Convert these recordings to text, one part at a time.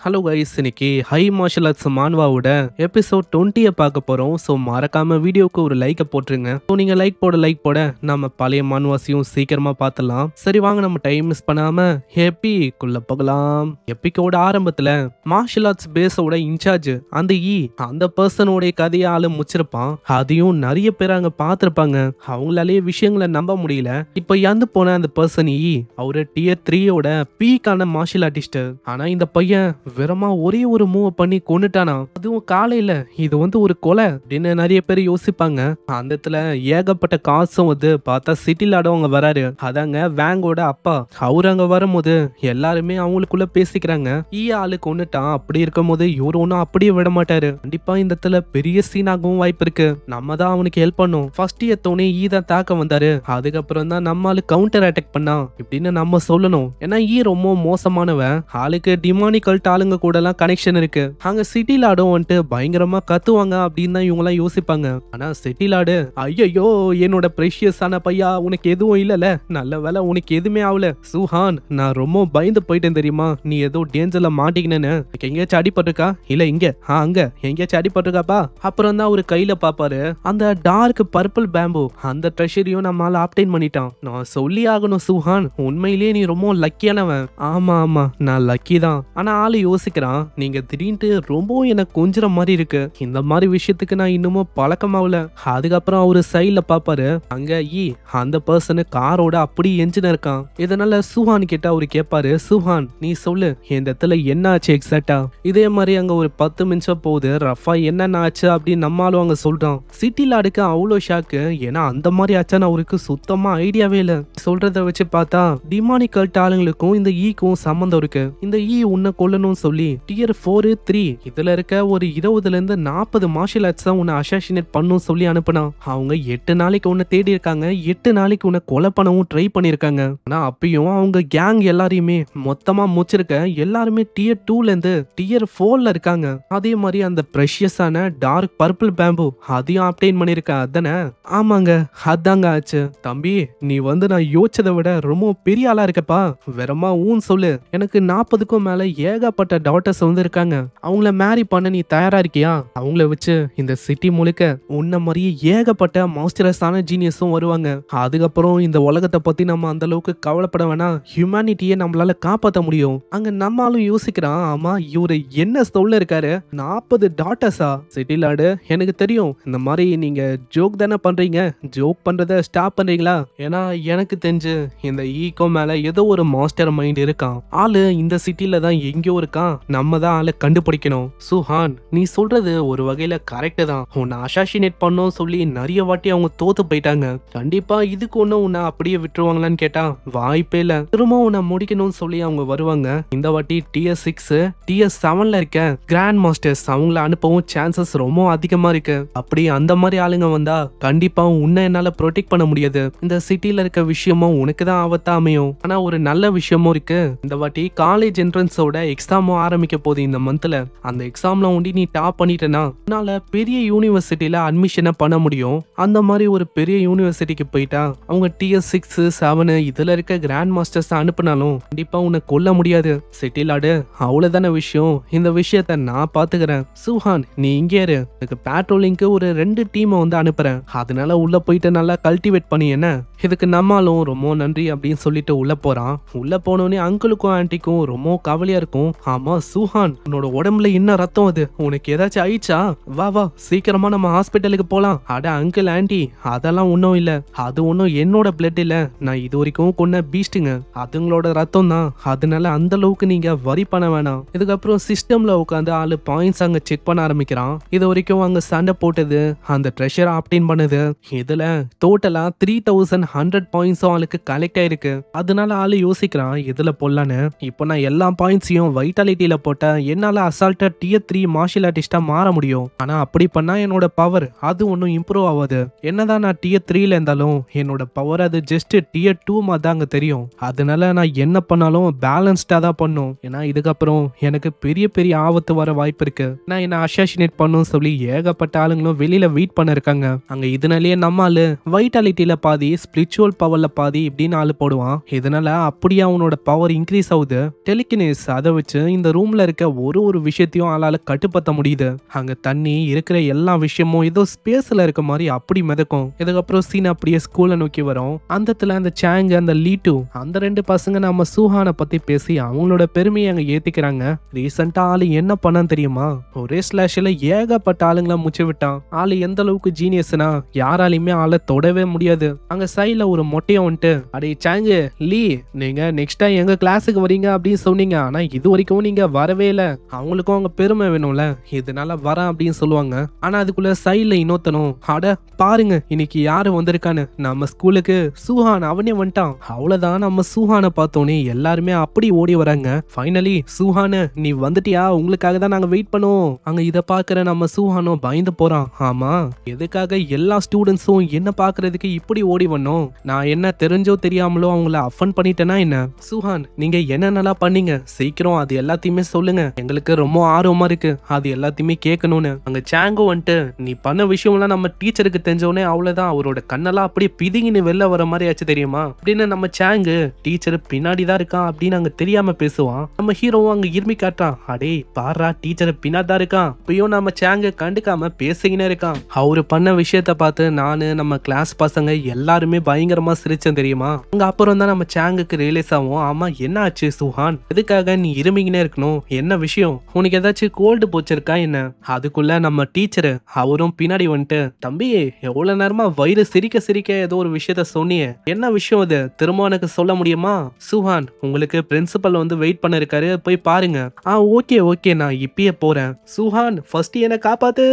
Hello guys, இன்னைக்கு high martial arts மான்வாவோட episode 20 பார்க்க போறோம். ஸோ மறக்காம வீடியோக்கு ஒரு லைக்கை போட்டுருங்க. ஸோ நீங்க லைக் போட நம்ம பழைய மான்வாசியும் சீக்கிரமா பார்த்தலாம். சரி வாங்க, நம்ம டைம் மிஸ் பண்ணாம எப்பிக்குள்ள போகலாம். எப்பிக்கோட ஆரம்பத்துல மார்ஷல் ஆர்ட்ஸ் பேஸோட இன்சார்ஜ் அந்த பர்சனோட கதையை ஆளு முடிச்சிருப்பான். அதையும் நிறைய பேர் அங்க பார்த்திருப்பாங்க. அவங்களாலேயே விஷயங்களை நம்ப முடியல. இப்ப இறந்து போன அந்த பர்சன் அவரு டியர் 3யோட பீக்கான மார்ஷல் ஆர்டிஸ்ட். ஆனா இந்த பையன் வெறுமா ஒரே ஒரு மூவ் பண்ணி கொண்டுட்டானா, அதுவும் காலையில. இது ஒரு கொலை அப்படின்னு நிறைய பேர் யோசிப்பாங்க. அந்த இடத்துல ஏகப்பட்ட காசும் பார்த்தா சிட்டில ஆடவங்க வராரு. அதாங்க வேங்கோட அப்பா. அவரு அங்க வரும்போது எல்லாருமே அவங்களுக்குள்ள பேசிக்கிறாங்க. ஆளு கொண்டுட்டான், அப்படி இருக்கும் போது இவரு ஒன்னும் அப்படியே விட மாட்டாரு. கண்டிப்பா இந்த இடத்துல பெரிய சீனாகவும் வாய்ப்பு இருக்கு. நம்ம தான் அவனுக்கு ஹெல்ப் பண்ணும். ஃபர்ஸ்ட் எத்தோனே தான் தாக்க வந்தாரு. அதுக்கப்புறம் தான் நம்மால கவுண்டர் அட்டாக் பண்ணா இப்படின்னு நம்ம சொல்லணும். ஏன்னா ரொம்ப மோசமானவன். ஆளுக்கு டிமானிக்கல்ட் ஆளுங்க கூட எல்லாம் கனெக்ஷன் இருக்கு. அங்க சிட்டில ஆடும் பயங்கரமா கத்துவாங்க அப்படின்னு தான் இவங்க எல்லாம் யோசிப்பாங்க. ஆனா சிட்டில ஆடு, ஐயோ என்னோட ப்ரெஷியஸான பையா, உனக்கு எதுவும் இல்லல, நல்ல வேலை உனக்கு எதுவுமே ஆகல. சுஹான், நான் ரொம்ப பயந்து போயிட்டேன் தெரியுமா, நீ ஏதோ டேஞ்சர்ல மாட்டிக்கினேன்னு. எங்கேயாச்சும் அடிபட்டிருக்கா? இல்ல இங்க அங்க எங்கேயாச்சும் அடிபட்டிருக்காப்பா? அப்புறம் தான் ஒரு கையில பாப்பாரு அந்த டார்க் பர்பிள் பேம்பு. அந்த ட்ரெஷரையும் நம்மளால ஆப்டைன் பண்ணிட்டான். நான் சொல்லி ஆகணும் சுஹான், உண்மையிலேயே நீ ரொம்ப லக்கியானவன். ஆமா நான் லக்கி தான். ஆனா ஆளு யோசிக்கிறான், நீங்க திடீர்னு ரொம்ப எனக்கு கொஞ்சிற மாதிரி இருக்கு. இந்த மாதிரி விஷயத்துக்கு நான் இன்னமும் பழக்கமாவல. அதுக்கப்புறம் அவரு சைட்ல பாப்பாரு, அங்க அந்த பர்சனு காரோட அப்படி என்ஜின் இருக்கான். இதனால சுஹான் கிட்ட அவரு கேட்பாரு, சுஹான் நீ சொல்லு இந்த இடத்துல என்ன ஆச்சு எக்ஸாக்டா? இதே மாதிரி அங்க ஒரு 10 நிமிஷம் போகுது. ரஃபா என்னென்ன ஆச்சு அப்படின்னு நம்மளும் அங்க சொல்றான். சிட்டில அடுக்க அவ்வளோ ஷாக்கு. ஏன்னா அந்த மாதிரி ஆச்சான்னு அவருக்கு சுத்தமா ஐடியாவே இல்ல. சொல்றத வச்சு பார்த்தா டிமானிக்கல்ட் ஆளுங்களுக்கும் இந்த ஈக்கும் சம்பந்தம் இருக்கு. இந்த உன்னை கொல்லணும்னு சொல்லி டியர் 4, 3 இதுல இருக்க ஒரு 20ல இருந்து 40 மார்ஷல் ஆர்ட்ஸ் தான் உன்னை அசாசினேட் பண்ணும் சொல்லி அனுப்புனா. அவங்க 8 நாளைக்கு உன்னை தேடி இருக்காங்க. 8 நாளைக்கு உன்னை கொலை பண்ணவும் ட்ரை பண்ணிருக்காங்க. ஆனா அப்பயும் அவங்க கேங் எல்லாரையுமே மொத்தமா முடிச்சிருக்க. எல்லாருமே டியர் 2ல இருந்து டியர் 4ல இருக்காங்க. அதே மாதிரி அந்த ப்ரெஷியஸான டார்க் பர்பிள் பேம்பு அதையும் அப்டேன் பண்ணிருக்க. அதானே? ஆமாங்க, அதாங்க ஆச்சு. தம்பி, நீ நான் யோசிச்சதை விட ரொம்ப பெரிய ஆளா இருக்கப்பா. வெறுமா சொல்லு. எனக்கு 40க்கும் மேல ஏகப்பட்ட டாட்டர்ஸ் இருக்காங்க. அவங்கள மேரி பண்ண நீ தயாரா இருக்கியா? அவங்கள வச்சு இந்த சிட்டி முழுக்க உன்ன மாதிரியே ஏகப்பட்ட மாஸ்டரஸான ஜீனியஸும் வருவாங்க. அதுக்கப்புறம் இந்த உலகத்தை பத்தி நம்ம அந்த அளவுக்கு கவலைப்பட வேணாம். ஹியூமனிட்டியை நம்மளால காப்பாற்ற முடியும். அங்க நம்மளும் யோசிக்கிறான், ஆமா இவரு என்ன சொல்ல இருக்காரு, 40 டாட்டர்ஸா? சிட்டிலாடு, எனக்கு தெரியும் இந்த மாதிரி நீங்க ஜோக் தானே பண்றீங்க. ஜோக் பண்றத ஸ்டாப் பண்றீங்களா? ஏன்னா எனக்கு தெரிஞ்சு இந்த ஈகோ மேல ஏதோ ஒரு மாஸ்டர் மைண்ட் இருக்கான். ஆளு இந்த சிட்டில தான் எங்கேயோ இருக்கான். நம்ம தான் ஆளை கண்டுபிடிக்கணும். சுஹான், நீ சொல்றது ஒரு வகையில கரெக்ட் தான். உன்னை அசாசினேட் பண்ணோம் சொல்லி நிறைய வாட்டி அவங்க தோத்து போயிட்டாங்க. கண்டிப்பா இதுக்கு ஒன்னும் உன்னை அப்படியே விட்டுருவாங்களான்னு கேட்டா வாய்ப்பே இல்ல. திரும்ப உன்னை முடிக்கணும்னு சொல்லி அவங்க வருவாங்க. இந்த வாட்டி டியர் 6, டியர் 7ல இருக்க கிராண்ட் மாஸ்டர்ஸ் அவங்கள அனுப்பவும் சான்சஸ் ரொம்ப அதிகமா இருக்கு. அப்படி அந்த மாதிரி ஆளுங்க வந்தா கண்டிப்பா உன்னை என்னால ப்ரொடெக்ட் பண்ண முடியாது. இந்த சிட்டில இருக்க விஷயமும் உனக்கு தான் ஆபத்தா அமையும். ஆனா ஒரு நல்ல விஷயமும் இருக்கு. இந்த வாட்டி காலேஜ் என்ட்ரன்ஸோட எக்ஸாமும் ஆரம்பிக்க போகுது இந்த மந்த்ல. அந்த எக்ஸாம்ல நீ டாப் பண்ணிட்டேன்னா உன்னால பெரிய யூனிவர்சிட்டியில அட்மிஷனை பண்ண முடியும். அந்த மாதிரி ஒரு பெரிய யூனிவர்சிட்டிக்கு போயிட்டா அவங்க டியர் 6, 7 இதுல இருக்க கிராண்ட் மாஸ்டர்ஸ் அனுப்புனாலும் கண்டிப்பா உன்னை கொல்ல முடியாது. சிட்டிலாடு, அவ்வளவுதான விஷயம். இந்த விஷயத்த நான் பாத்துக்கிறேன். சுஹான், நீ இங்கே இரு. எனக்கு பேட்ரோலிங்க்கு ஒரு 2 டீமை அனுப்புறேன். அதனால உள்ள போயிட்டு நல்லா கல்டிவேட் பண்ணி என்ன. இதுக்கு நம்மளும் ரொம்ப நன்றி அப்படின்னு சொல்லிட்டு உள்ள போறான். உள்ள போனோடனே அங்கிளுக்கும் ஆன்டிக்கும் ரொம்ப கவலையா இருக்கும். ஆமா சுஹான், உன்னோட உடம்புல என்ன ரத்தம்? அது உனக்கு ஏதாச்சும் ஆயிடுச்சா? வா சீக்கிரமா நம்ம ஹாஸ்பிட்டலுக்கு போலாம். அட அங்கிள் ஆன்டி, அதெல்லாம் ஒன்னும் இல்ல. அது ஒன்னும் என்னோட பிளட் இல்ல. நான் இது வரைக்கும் கொன்ன பீஸ்டுங்க, அதுங்களோட ரத்தம் தான். அதனால அந்த அளவுக்கு நீங்க வரி பண்ண வேணாம். இதுக்கப்புறம் சிஸ்டம்ல உட்காந்து ஆளு பாயிண்ட்ஸ் அங்க செக் பண்ண ஆரம்பிக்கிறான். இது வரைக்கும் அங்க சண்டை போட்டது, அந்த ட்ரெஷர் ஆப்டைன் பண்ணது, இதுல டோட்டலா 3100 பாயிண்ட்ஸும் ஆளுக்கு கலெக்ட் ஆயிருக்கு. அதனால ஆளு யோசிக்கிறான் இதுல போடலான்னு. இப்போ நான் எல்லா பாயிண்ட்ஸையும் வைட்டாலிட்டியில போட்ட என்னால அசால்ட்டா டியர் 3 மார்ஷல் ஆர்டிஸ்டா மாற முடியும். ஆனா அப்படி பண்ணா என்னோட பவர் அது ஒன்னும் இம்ப்ரூவ் ஆகாது. என்னதான் நான் டியர் 3ல இருந்தாலும் என்னோட பவர் அது ஜஸ்ட் டியர் 2 மாதிரி தான் அங்க தெரியும். அதனால நான் என்ன பண்ணாலும் பேலன்ஸ்டா தான் பண்ணும். ஏன்னா இதுக்கப்புறம் எனக்கு பெரிய பெரிய ஆபத்து வர வாய்ப்பு இருக்கு. நான் என்ன அசாசினேட் பண்ணும் சொல்லி ஏகப்பட்ட ஆளுங்களும் வெளியில வெயிட் பண்ண இருக்காங்க. அங்க இதனாலேயே நம்ம ஆளு வைட்டாலிட்டியில பாதி, ஸ்பிரிச்சுவல் பவர்ல பாதி இப்படின்னு ஆளு போடுவான். இதனால அப்படியே அவனோட பவர் இன்க்ரீஸ் ஆகுது. டெலிகினேஸ் அதை வச்சு இந்த ரூம்ல இருக்க ஒரு விஷயத்தையும் ஆளால கட்டுப்படுத்த முடியுது. அங்க தண்ணி இருக்கிற எல்லா விஷயமும் ஏதோ ஸ்பேஸ்ல இருக்க மாதிரி அப்படி மிதக்கும். இதுக்கப்புறம் சீன் அப்படியே ஸ்கூலை நோக்கி வரும். அந்த சாங் அந்த லீட்டு அந்த ரெண்டு பசங்க நம்ம சூஹானை பத்தி பேசி அவங்களோட பெருமையை அங்க ஏத்திக்கிறாங்க. ரீசெண்டா ஆளு என்ன பண்ணான்னு தெரியுமா? ஒரே ஸ்லாஷ்ல ஏகப்பட்ட ஆளுங்களை முச்சு விட்டான். ஆளு எந்த அளவுக்கு ஜீனியஸ்னா யாராலையுமே ஆளை தொடவே முடியாது. அங்க சைட்ல ஒரு மொட்டையை வந்துட்டு, அடே சாங்கு லீ, நீங்க நெக்ஸ்ட் டைம் எங்க கிளாஸுக்கு வரீங்க அப்படின்னு சொன்னீங்க, ஆனா இது வரைக்கும் நீங்க வரவே இல்ல. அவங்களுக்கும் அவங்க பெருமை வேணும்ல, இதனால வரேன் அப்படின்னு சொல்லுவாங்க. ஆனா அதுக்குள்ள சைட்ல இன்னொருத்தனும், அட பாருங்க இன்னைக்கு யாரு வந்திருக்கான்னு, நம்ம ஸ்கூலுக்கு சூஹான் அவனே வந்துட்டான். அவ்வளவுதான், நம்ம சூஹானை பார்த்தோன்னே எல்லாருமே அப்படி ஓடி வராங்க. ஃபைனலி சூஹானு நீ வந்துட்டியா, உங்களுக்காக தான் நாங்க வெயிட் பண்ணுவோம். அங்க இத பாக்குற நம்ம சூஹானும் பயந்து போறான். ஆமா, எதுக்காக எல்லா ஸ்டூடெண்ட்ஸும் என்ன பாக்குறதுக்கு இப்படி ஓடி வந்தோம்? நான் என்ன தெரிஞ்சோ தெரியாமலோ அவங்கள அஃபன் பண்ணிட்டேனா என்ன? சூஹான் நீங்க என்னென்னலாம் பண்ணீங்க, சீக்கிரம் அது எல்லாத்தையுமே சொல்லுங்க, எங்களுக்கு ரொம்ப ஆர்வமா இருக்கு அது எல்லாத்தையுமே கேட்கணும்னு. அங்க சாங்கோ வந்துட்டு, நீ பண்ண விஷயம்லாம் நம்ம டீச்சருக்கு தெரிஞ்சோடனே அவ்வளவுதான், அவரோட கண்ணெல்லாம் அப்படியே பிதுங்கின்னு வெளில வர மாதிரி ஆச்சு தெரியுமா அப்படின்னு நம்ம சாங்கு டீச்சர் பின்னாடிதான் இருக்கான் அப்படின்னு அங்க தெரியாம பேசுவான். நம்ம ஹீரோவும் அங்க இருமி காட்டான், அடே பாரா டீச்சர் பின்னாடி தான் இருக்கான். இப்பயும் நம்ம சாங்கு கண்டுக்காம பேசிக்கினே இருக்கான். அவரு பண்ண விஷயத்த பார்த்து நானு நம்ம கிளாஸ் பசங்க எல்லாருமே பயங்கரமா சிரிச்சேன் தெரியுமா. அங்க அப்புறம் தான் நம்ம சாங்குக்கு ரியலைஸ் ஆகும், ஆமா என்ன ஆச்சு சூஹான், எதுக்காக நீ இருமிக்கினே இருக்கணும், என்ன விஷயம், உனக்கு ஏதாச்சும் கோல்டு போச்சிருக்கா என்ன? அதுக்குள்ள நம்ம டீச்சரு அவரும் பின்னாடி வந்துட்டு, தம்பி எவ்வளவு நேரமா வயிறு சிரிக்க சிரிக்க ஏதோ ஒரு விஷயத்த சொன்னியே, என்ன விஷயம் அது, திரும்ப எனக்கு சொல்ல முடியுமா? சூஹான் உங்களுக்கு பிரின்சிபல் வந்து வெயிட் பண்ண இருக்காரு, போய் பாருங்க. ஓகே நான் இப்பயே போறேன். சூஹான் ஃபர்ஸ்ட் என்ன காப்பாத்து.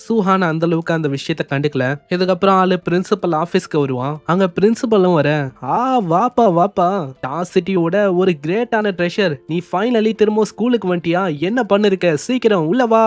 சூஹான் அந்த அளவுக்கு அந்த விஷயத்த கண்டுக்கல. இதுக்கப்புறம் ஆளு பிரின்சிபல் ஆபீஸ்க்கு வருவான். அங்க பிரின்சிபலும் வர, வாப்பா டாஸ் சிட்டியோட ஒரு கிரேட்டான ட்ரெஷர், நீ ஃபைனலி திரும்ப ஸ்கூலுக்கு வந்துட்டியா, என்ன பண்ணிருக்க, சீக்கிரம் உள்ள வா.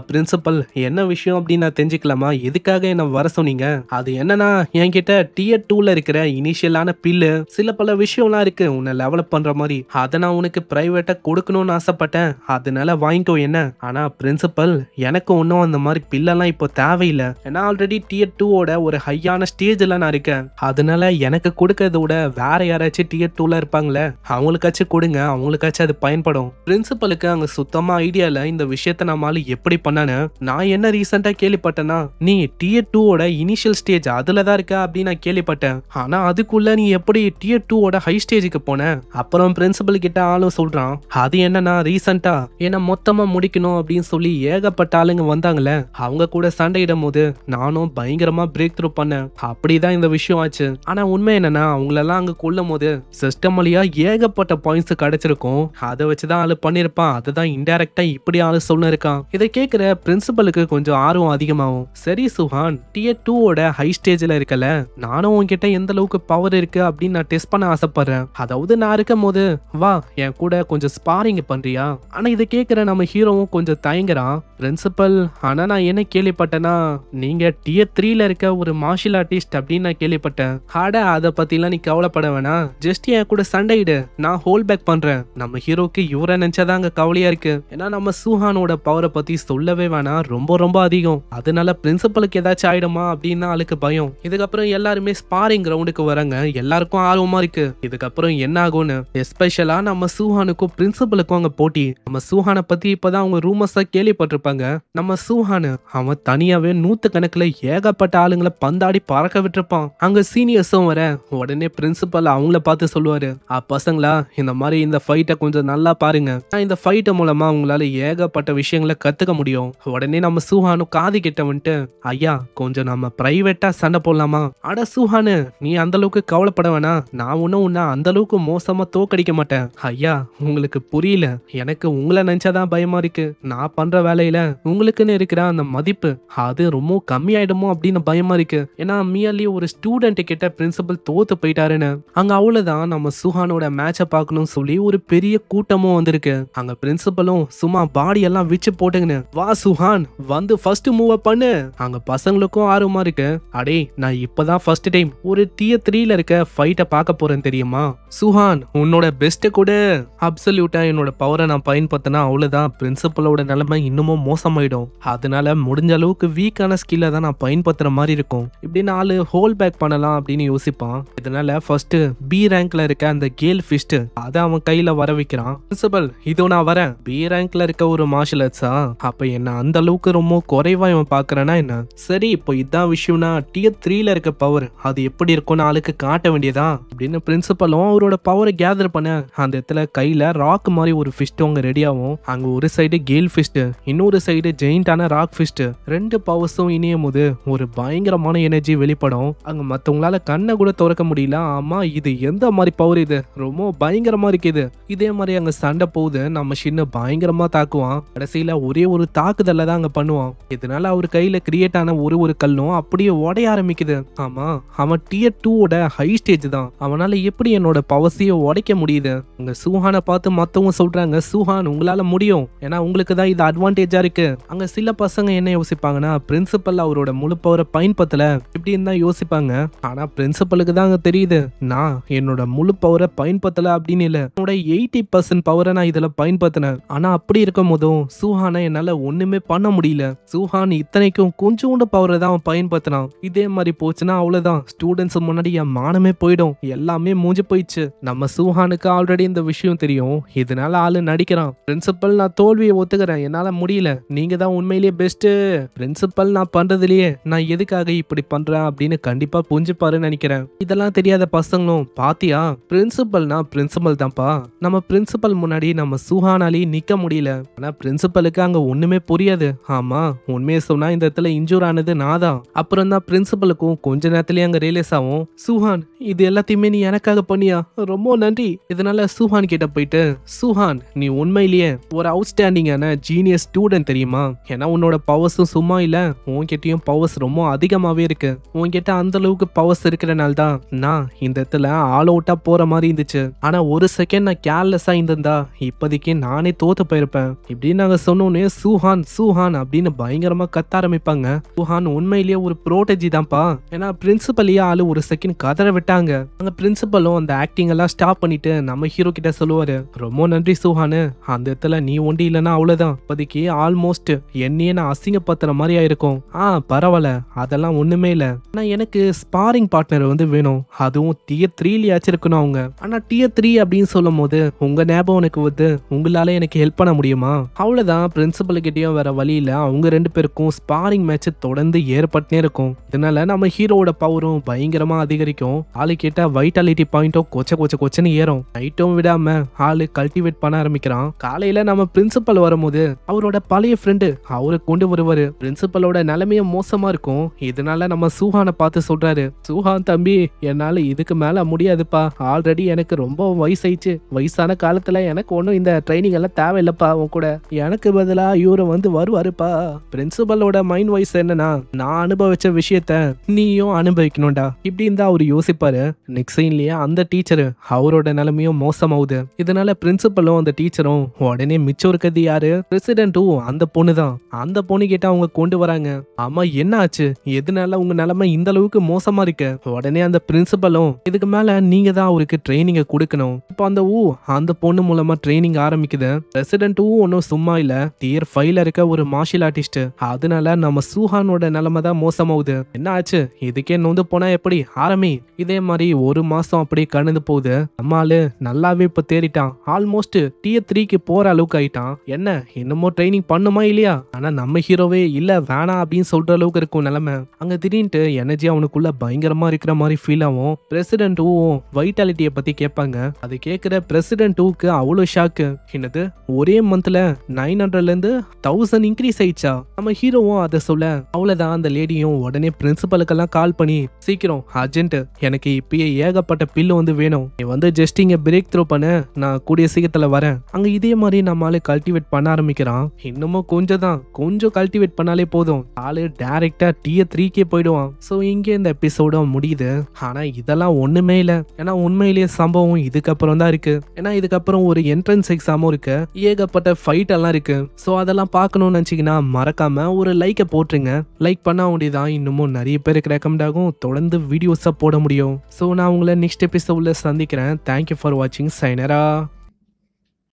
பிரின்சிபல் என்ன விஷயம் அப்படின்னு நான் தெரிஞ்சுக்கலாமா, எதுக்காக என்ன வர சொன்னீங்க? அது என்னன்னா என்கிட்ட டியர் 2ல இருக்கிற இனிஷியலான பில்லு சில பல விஷயம்லாம் இருக்கு உன்னை டெவலப் பண்ற மாதிரி, அதை நான் உனக்கு பிரைவேட்டா கொடுக்கணும்னு ஆசைப்பட்டேன், அதனால வாங்கிக்கோ என்ன. ஆனா பிரின்சிபல் எனக்கு ஒன்னும் அந்த மாதிரி பில்லெல்லாம் இப்போ தேவையில்லை, ஏன்னா ஆல்ரெடி டியர் 2ஓட ஒரு ஹையான ஸ்டேஜ்ல நான் இருக்கேன், அதனால எனக்கு கொடுக்கறத விட வேற யாராச்சும் டியர் 2ல இருப்பாங்களே அவங்களுக்காச்சும் கொடுங்க, அவங்களுக்காச்சும் அது பயன்படும். பிரின்சிபலுக்கு அங்க சுத்தமா ஐடியால இந்த விஷயத்த நம்மளால எப்படி பண்ணானு. நான் என்ன ரீசெண்டா கேள்விப்பட்டேன்னா, நீ டியர் 2ஓட இனிஷியல் ஸ்டேஜ் அதுலதான் இருக்க அப்படின்னு நான் கேள்விப்பட்டேன், ஆனா அதுக்குள்ள நீ எப்படி டியர் 2ஓட ஹை ஸ்டேஜுக்கு போன? அப்புறம் பிரின்சிபல் கிட்ட ஆளும் சொல்றான், அது என்னன்னா ரீசெண்டா என்ன மொத்தமா முடிக்கணும் அப்படின்னு சொல்லி ஏகப்பட்ட ஆளுங்க வந்தாங்களே, அவங்க கூட சண்டையிடும் போது நானும் பயங்கரமா பிரேக் த்ரூ பண்ணேன், அப்படிதான் இந்த விஷயம் ஆச்சு. ஆனா உண்மை என்னன்னா அவங்களெல்லாம் அங்க கொல்லும் போது சிஸ்டம் வழியா ஏகப்பட்ட பாயிண்ட்ஸ் கிடைச்சிருக்கும், அதை வச்சுதான் ஆளு பண்ணிருப்பான், அதுதான் இன்டைரக்டா இப்படி ஆளு சொல்ல இருக்கான். இதை கேட்கிற பிரின்சிபலுக்கு கொஞ்சம் ஆர்வம் அதிகமாகும். சரி சுஹான், டியர் 2ஓட ஹை ஸ்டேஜ்ல இருக்கல, நானும் உன்கிட்ட எந்த அளவுக்கு பவர் இருக்கு அப்படின்னு நான் டெஸ்ட் பண்ண ஆசைப்படுறேன், அதாவது நான் இருக்கும் போது வா என் கூட கொஞ்சம் ஸ்பாரிங் பண்றியா? ஆனா இதை கேட்கிற நம்ம ஹீரோவும் கொஞ்சம் தயங்குறான். பிரின்சிபல், ஆனா நான் என்ன கேள்விப்பட்டேன்னா நீங்க டியர் 3ல இருக்க ஒரு மார்ஷியல் ஆர்டிஸ்ட் அப்படின்னு நான் கேள்விப்பட்டேன். அதை பத்திலாம் நீ கவலைப்பட வேணாம், ஜஸ்ட் என் கூட சண்டையிடு, நான் ஹோல் பேக் பண்றேன். நம்ம ஹீரோக்கு இவரை நினைச்சாதான் அங்க கவலையா இருக்கு, ஏன்னா நம்ம சூஹானோட பவரை பத்தி சொல்லவே வேணாம், ரொம்ப அதிகம், அதனால பிரின்சிபலுக்கு ஏதாச்சும் ஆயிடுமா அப்படின்னு ஆளுக்கு பயம். இதுக்கப்புறம் எல்லாருமே ஸ்பாரிங் கிரவுண்டுக்கு வராங்க, எல்லாருக்கும் ஆர்வமா இருக்கு இதுக்கப்புறம் என்ன ஆகும்னு. எஸ்பெஷலா நம்ம சூஹானுக்கும் பிரின்சிபலுக்கும் அங்க போட்டி. நம்ம சூஹானை பத்தி இப்பதான் அவங்க ரூமர்ஸா கேள்விப்பட்டிருப்பாங்க. நம்ம சூஹானு அவன் தனியாவே 100 கணக்குல ஏகப்பட்ட ஆளுங்களை பந்தாடி பறக்க விட்டுருப்பான். அங்க சீனியர்ஸும் வர, உடனே பிரின்சிபல் அவங்கள பார்த்து சொல்லுவாரு, பசங்களா இந்த மாதிரி இந்த ஃபைட்டை கொஞ்சம் நல்லா பாருங்க, இந்த ஃபைட் மூலமா உங்களால ஏகப்பட்ட விஷயங்களை கத்துக்க முடியும். உடனே நம்ம சூஹானு காது கிட்ட வந்துட்டு, ஐயா கொஞ்சம் நம்ம பிரைவேட்டா சண்டை போடலாமா? அட சூஹானு நீ அந்த அளவுக்கு கவலைப்பட வேணாம், நான் ஒன்னும் உன்ன அந்த அளவுக்கு மோசமா தோக்கடிக்க மாட்டேன். ஐயா உங்களுக்கு புரியல, எனக்கு உங்களை நினைச்சாதான் பயமா இருக்கு, நான் பண்ற வேலையில உங்களுக்குன்னு இருக்கிற அந்த மதிப்பு அது ரொம்ப கம்மியாயிடுமோ அப்படின்னு பயமா இருக்கு, ஏன்னா மியர்லி ஒரு ஸ்டூடெண்ட் கிட்ட பிரின்சிபல் தோத்து போயிட்டாருன்னு. அங்க அவ்வளவுதான், நம்ம சுஹானோட மேட்சை பார்க்கணும்னு சொல்லி ஒரு பெரிய கூட்டமும் வந்திருக்கு. அங்க பிரின்சிபலும் சும்மா பாடி எல்லாம் வச்சு போட்டுங்கன்னு, வா சுஹான் வந்து ஃபர்ஸ்ட் மூவ் பண்ணு. அங்க பசங்களுக்கும் ஆர்வமா இருக்கு, அடே நான் இப்பதான் ஃபர்ஸ்ட் டைம் ஒரு டியர் 3ல இருக்க ஃபைட்டை பார்க்க போறேன் தெரியுமா, சுஹான் உன்னோட பெஸ்ட் கூட. அப்சல்யூட்டா என்னோட பவரை நான் பயன்படுத்தினா அவ்வளவுதான், பிரின்சிபலோட நிலைமை இன்னமும் மோசமாயிடும், அதனால முடிஞ்ச அளவுக்கு வீக்கான ஸ்கில்ல தான் நான் பயன்படுத்துற மாதிரி இருக்கும். இப்படி நாலு ஹோல் பேக் பண்ணலாம் அப்படின்னு யோசிப்பான். இதனால ஃபர்ஸ்ட் பி ரேங்க்ல இருக்க அந்த கேல் ஃபிஸ்ட் அதை அவன் கையில வர வைக்கிறான். பிரின்சிபல் பிரின்சிபல் இதோ நான் வரேன். பி ரேங்க்ல இருக்க ஒரு மார்ஷல் ஆர்ட்ஸா? அப்ப என்ன அந்த அளவுக்கு ரொம்ப குறைவா இவன் பாக்குறானா என்ன? சரி இப்போ இதான் விஷயம்னா டியர் 3ல இருக்க பவர் அது எப்படி இருக்கும்னு ஆளுக்கு காட்ட வேண்டியதா அப்படின்னு பிரின்சிபலும் அவரோட பவரை கேதர் பண்ண அந்த இடத்துல கையில ராக் மாதிரி ஒரு ஃபிஸ்ட் அங்க ரெடி ஆகும். அங்க ஒரு சைடு கேல் ஃபிஸ்ட், இன்னொரு சைடு ஜெயிண்டான ராக் ஃபிஸ்ட், ரெண்டு பவர்ஸும் இணையும் போது ஒரு பயங்கரமான எனர்ஜி வெளிப்படும். அங்க மத்தவங்களால கண்ணை கூட திறக்க முடியல. ஆமா இது எந்த மாதிரி பவர்? இது ரொம்ப பயங்கரமா இருக்குது. இதே மாதிரி அங்க சண்டை போகுது. நம்ம சின்ன பயங்கரமா தாக்குவான். கடைசியில ஒரே ஒரு தாக்குதல்ல தான் அங்க பண்ணுவான். இதனால அவர் கையில கிரியேட் ஆன ஒரு கல்லும் அப்படியே உடைய ஆரம்பிக்குது. ஆமா அவன் டியர் 2ஓட ஹை ஸ்டேஜ் தான். அவனால எப்படி என்னோட பவர்ஸையே உடைக்க முடியுது? அங்க சூஹானை பார்த்து மத்தவங்க சொல்றாங்க, சூஹான் உங்களால முடியும், ஏன்னா உங்களுக்கு தான் இது அட்வான்டேஜா இருக்கு. அங்க சில பசங்க என்ன யோசிப்பாங்கன்னா பிரின்சிபல் அவரோட முழு பவரை பயன்படுத்தல இப்படின்னு தான் யோசிப்பாங்க. ஆனா பிரின்சிபலுக்கு தான் அங்க தெரியுது நான் என்னோட முழு பவரை பயன்படுத்தல அப்படின்னு இல்ல, என்னோட 80% பவரை நான் இதுல பயன்படுத்தினேன். ஆனா அப்படி இருக்கும் போதும் சூஹானை என்னால ஒண்ணுமே பண்ண முடியல. சூஹான் இத்தனைக்கும் கொஞ்சோண்டு பவரை தான் அவன் பயன்படுத்தினான். இதே மாதிரி போச்சுன்னா அவ்வளவுதான், ஸ்டூடெண்ட்ஸ் முன்னாடி என் மானமே போயிடும், எல்லாமே மூஞ்சி போயிடுச்சு. நம்ம சூஹானுக்கு ஆல்ரெடி இந்த விஷயம் தெரியும். இதனால ஆளு நடிக்கிறான். பிரின்சிபல் நான் தோல்வியை ஒத்துக்கிறேன், என்னால முடியல, நீங்க தான் உண்மையிலேயே பெஸ்ட். பிரின்சிபல் நான் பண்றதுலயே நான் எதுக்காக இப்படி பண்றேன் அப்படின்னு கண்டிப்பா புரிஞ்சுப்பாருன்னு நினைக்கிறேன். இதெல்லாம் தெரியாத பசங்களும் பாத்தியா பிரின்சிபல்னா பிரின்சிபல் தான்ப்பா, நம்ம பிரின்சிபல் முன்னாடி நம்ம சூஹானாலே நிக்க முடியல. ஆனா பிரின்சிபலுக்கு அங்க ஒண்ணுமே புரியாது. ஆமா உண்மையை சொன்னா இந்த இடத்துல இன்ஜூர் ஆனது நான் தான். அப்புறம் தான் பிரின்சிபலுக்கும் கொஞ்ச நேரத்திலேயே அங்க ரியலைஸ் ஆகும், சூஹான் இது எல்லாத்தையுமே நீ எனக்காக பண்ணியா, ரொம்ப நன்றி. இதனால சூஹான் கிட்ட போயிட்டு, சூஹான் நீ உண்மையிலேயே ஒரு அவுட்ஸ்டாண்டிங்கான ஜீனியஸ் ஸ்டூடெண்ட் தெரியுமா, ஏன்னா உன்னோட பவர்ஸும் சும்மா இல்ல, உன்கிட்டயும் பவர்ஸ் ரொம்ப அதிகமாவே இருக்கு. உன்கிட்ட அந்த அளவுக்கு பவர்ஸ் இருக்கிறனால தான் நான் இந்த இடத்துல ஆல் அவுட்டா போற மாதிரி இருந்துச்சு. ஆனா ஒரு செகண்ட் நான் கேர்லெஸ்ஸா இருந்திருந்தா இப்போதைக்கு நானே தோத்து போயிருப்பேன் இப்படின்னு நாங்க சொன்னோன்னே சூஹான் சூஹான் அப்படின்னு பயங்கரமா கத்த ஆரம்பிப்பாங்க. சூஹான் உண்மையிலேயே ஒரு ப்ரோட்டஜி தான்ப்பா, ஏன்னா பிரின்சிபலையே ஆளு ஒரு செகண்ட் கதற விட்டாங்க. அங்க பிரின்சிபலும் அந்த ஆக்டிங் எல்லாம் ஸ்டாப் பண்ணிட்டு நம்ம ஹீரோ கிட்ட சொல்லுவாரு, ரொம்ப நன்றி சூஹானு, அந்த இடத்துல நீ ஒண்டி இல்லைன்னா அவ்வளவுதான், இப்போதைக்கு ஆல்மோஸ்ட் என்னையே நான் அசிங்கப்படுத்துற மாதிரி ஆயிருக்கும். பரவாயில்ல அதெல்லாம் ஒண்ணுமே இல்ல, ஆனா எனக்கு ஸ்பாரிங் பார்ட்னர் வந்து வேணும், அதுவும் டியர் 3லயாச்சும் இருக்கணும் அவங்க. ஆனா டியர் 3 அப்படின்னு சொல்லும் போது உங்க ஞாபகம் எனக்கு வந்து உங்களால எனக்கு ஹெல்ப் பண்ண முடியுமா? அவ்வளவுதான், பிரின்சிபல் கிட்டயும் வேற வழியில அவங்க ரெண்டு பேருக்கும் ஸ்பாரிங் மேட்ச் தொடர்ந்து ஏற்பட்டுனே இருக்கும். இதனால நம்ம ஹீரோட பவரும் பயங்கரமா அதிகரிக்கும். ஆளு கேட்டா வைட்டாலிட்டி பாயிண்டும் கொச்சன்னு ஏறும். நைட்டும் விடாம ஆளு கல்டிவேட் பண்ண ஆரம்பிக்கிறான். காலையில நம்ம பிரின்சிபல் வரும்போது அவரோட பழைய ஃப்ரெண்டு அவரை கொண்டு வருவாரு. பிரின்சிபலோட நிலைமையும் மோசமா இருக்கும். இதனால நம்ம சூஹானை பார்த்து சொல்றாரு, சூஹான் தம்பி என்னால இதுக்கு மேல முடியாதுப்பா, ஆல்ரெடி எனக்கு ரொம்ப வயசாயிடுச்சு, வயசான காலத்துல எனக்கு ஒன்றும் இந்த ட்ரைனிங் எல்லாம் தேவையில்லப்பா, உன் கூட எனக்கு பதிலா இவரு வந்து வருவாருப்பா. பிரின்சிபலோட மைண்ட் வாய்ஸ் என்னன்னா, நான் அனுபவிச்ச விஷயத்த நீயும் அனுபவிக்கணும்டா இப்படின்னு தான் அவரு யோசிப்பாரு. நெக்ஸ்ட் சீன்லயே அந்த டீச்சரு அவரோட நிலைமையும் மோசமாகுது. இதனால பிரின்சிபலும் அந்த டீச்சரும் உடனே மிச்சம் இருக்கிறது யாரு, பிரசிடென்ட்டும் அந்த பொண்ணு தான். அந்த பொண்ணு கிட்ட அவங்க கொண்டு வராங்க. ஆமா என்ன ஆச்சு, எதனால உங்க நிலைமை இந்த அளவுக்கு மோசமா இருக்கு? உடனே அந்த பிரின்சிபலும் இதுக்கு மேல நீங்க தான் அவருக்கு ட்ரைனிங்க கொடுக்கணும். இப்போ அந்த பொண்ணு மூலமா ட்ரைனிங் ஆரம்பிக்குது. பிரசிடென்ட்டும் ஒன்னும் சும்மா இல்ல, டியர் 5ல இருக்க ஒரு மார்ஷியல் ஆர்டிஸ்ட். அதனால நம்ம சூஹானோட நிலைமை தான் மோசமாகுது. என்ன ஆச்சு, இதுக்கே நொந்து போனா எப்படி ஆரம்பி. இதே மாதிரி ஒரு மாசம் அப்படி கடந்து போகுது. நம்மாலு நல்லாவே இப்ப தேறிட்டான். ஆல்மோஸ்ட் டியர் 3க்கு போற அளவுக்கு ஆயிட்டான். என்ன இன்னமும் ட்ரைனிங் பண்ணுமா இல்லையா? ஆனா நம்ம ஹீரோவே இல்ல வேணாம் அப்படின்னு சொல்ற அளவுக்கு இருக்கும் நிலைமை. அங்க திடீர்னு எனர்ஜி அவனுக்குள்ள பயங்கரமா இருக்கிற மாதிரி ஃபீல் ஆகும். பிரசிடென்ட்டும் வைட்டாலிட்டியை பத்தி கேட்பாங்க. அது கேட்கிற பிரசிடென்ட்க்கு அவ்வளவு ஷாக்கு. என்னது ஒரே மந்த்ல 900ல இருந்து 1000 இன்க்ரீஸ் ஆயிடுச்சா? நம்ம ஹீரோவும் அதை சொல்ல அவ்வளவுதான். அந்த லேடியும் உடனே பிரின்சிபலுக்கெல்லாம் கால் பண்ணி, சீக்கிரம் அர்ஜென்ட் எனக்கு இப்பயே ஏகப்பட்ட பில்லு வந்து வேணும், நீ வந்து ஜஸ்ட் இங்க பிரேக் த்ரூ பண்ண, நான் கூடிய சீக்கிரத்துல வரேன். அங்க இதே மாதிரி நம்மளால கல்டிவேட் பண்ண ஆரம்பிக்கிறான். இன்னமும் கொஞ்சம் கல்டிவேட் பண்ணாலே போதும், ஆளு டைரக்டா டியர் 3க்கே போயிடுவான். சோ இங்கே இந்த எபிசோட முடியுது. ஆனா இதெல்லாம் ஒண்ணுமே இல்ல, ஏன்னா உண்மையிலேயே சம்பவம் இதுக்கப்புறம் தான் இருக்கு. ஏன்னா இதுக்கப்புறம் ஒரு என்ட்ரன்ஸ் எக்ஸாமும் இருக்கு, ஏகப்பட்ட ஃபைட் எல்லாம் இருக்கு. சோ அதெல்லாம் பார்க்கணும்னு நினைச்சீங்கன்னா மறக்காம ஒரு லைக்கை போட்டுருங்க. லைக் பண்ண வேண்டியதான் இன்னமும் நிறைய பேருக்கு ரெக்கமெண்ட் ஆகும், தொடர்ந்து வீடியோஸா போட முடியும். சோ நான் உங்களை நெக்ஸ்ட் எபிசோட்ல சந்திக்கிறேன். தேங்க்யூ ஃபார் வாட்சிங். சைனரா.